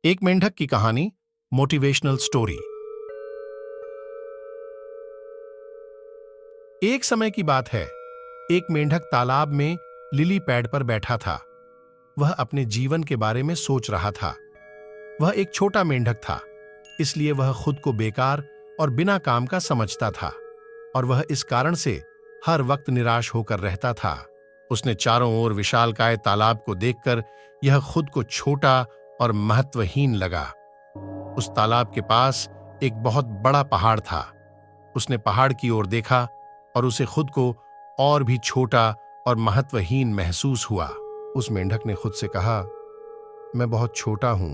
एक मेंढक की कहानी। Motivational story. एक समय की बात है। एक मेंढक तालाब में लिली पैड पर बैठा था। वह अपने जीवन के बारे में सोच रहा था। वह एक छोटा मेंढक था, इसलिए वह खुद को बेकार और बिना काम का समझता था, और वह इस कारण से हर वक्त निराश होकर रहता था। उसने चारों ओर विशालकाय तालाब को देखकर यह खुद को छोटा और महत्वहीन लगा। उस तालाब के पास एक बहुत बड़ा पहाड़ था। उसने पहाड़ की ओर देखा और उसे खुद को और भी छोटा और महत्वहीन महसूस हुआ। उस मेंढक ने खुद से कहा, मैं बहुत छोटा हूं।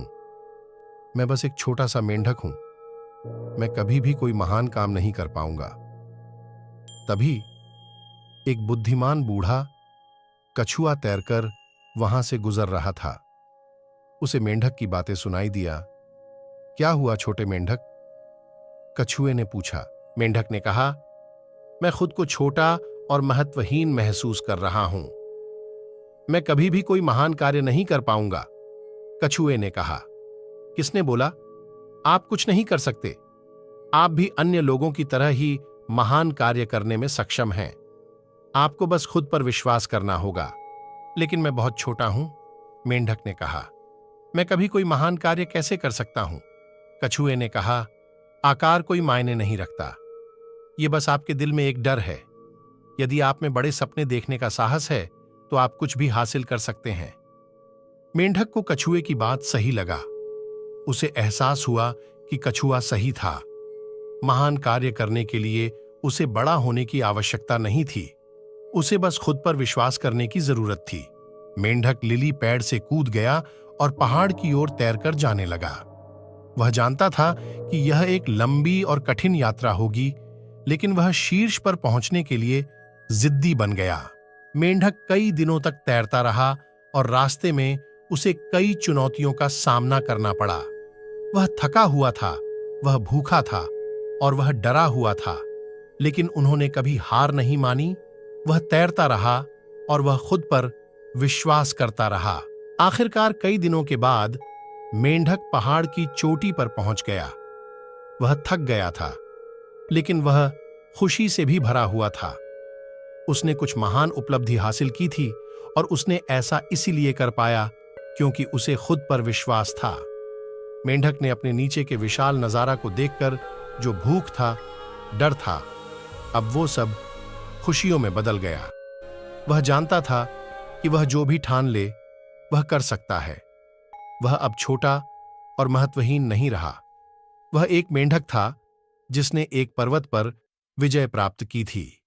मैं बस एक छोटा सा मेंढक हूं। मैं कभी भी कोई महान काम नहीं कर पाऊंगा। तभी एक बुद्धिमान बूढ़ा कछुआ तैरकर वहां से गुजर रहा था। उसे मेंढक की बातें सुनाई दिया। क्या हुआ छोटे मेंढक? कछुए ने पूछा। मेंढक ने कहा, मैं खुद को छोटा और महत्वहीन महसूस कर रहा हूं। मैं कभी भी कोई महान कार्य नहीं कर पाऊंगा। कछुए ने कहा। किसने बोला? आप कुछ नहीं कर सकते। आप भी अन्य लोगों की तरह ही महान कार्य करने में सक्षम हैं। आपको बस खुद पर विश्वास करना होगा। लेकिन मैं बहुत छोटा हूं, मेंढक ने कहा। मैं कभी कोई महान कार्य कैसे कर सकता हूं? कछुए ने कहा, आकार कोई मायने नहीं रखता। यह बस आपके दिल में एक डर है। यदि आप में बड़े सपने देखने का साहस है तो आप कुछ भी हासिल कर सकते हैं। मेंढक को कछुए की बात सही लगा। उसे एहसास हुआ कि कछुआ सही था। महान कार्य करने के लिए उसे बड़ा होने की आवश्यकता नहीं थी। उसे बस खुद पर विश्वास करने की जरूरत थी। मेंढक लिली पैड से कूद गया और पहाड़ की ओर तैरकर जाने लगा। वह जानता था कि यह एक लंबी और कठिन यात्रा होगी, लेकिन वह शीर्ष पर पहुंचने के लिए जिद्दी बन गया। मेंढक कई दिनों तक तैरता रहा और रास्ते में उसे कई चुनौतियों का सामना करना पड़ा। वह थका हुआ था, वह भूखा था और वह डरा हुआ था, लेकिन उन्होंने कभी हार नहीं मानी। वह तैरता रहा और वह खुद पर विश्वास करता रहा। आखिरकार कई दिनों के बाद मेंढक पहाड़ की चोटी पर पहुंच गया। वह थक गया था, लेकिन वह खुशी से भी भरा हुआ था। उसने कुछ महान उपलब्धि हासिल की थी और उसने ऐसा इसीलिए कर पाया क्योंकि उसे खुद पर विश्वास था। मेंढक ने अपने नीचे के विशाल नजारा को देखकर जो भूख था, डर था, अब वो सब खुशियों में बदल गया। वह जानता था कि वह जो भी ठान ले वह कर सकता है। वह अब छोटा और महत्वहीन नहीं रहा। वह एक मेंढक था जिसने एक पर्वत पर विजय प्राप्त की थी।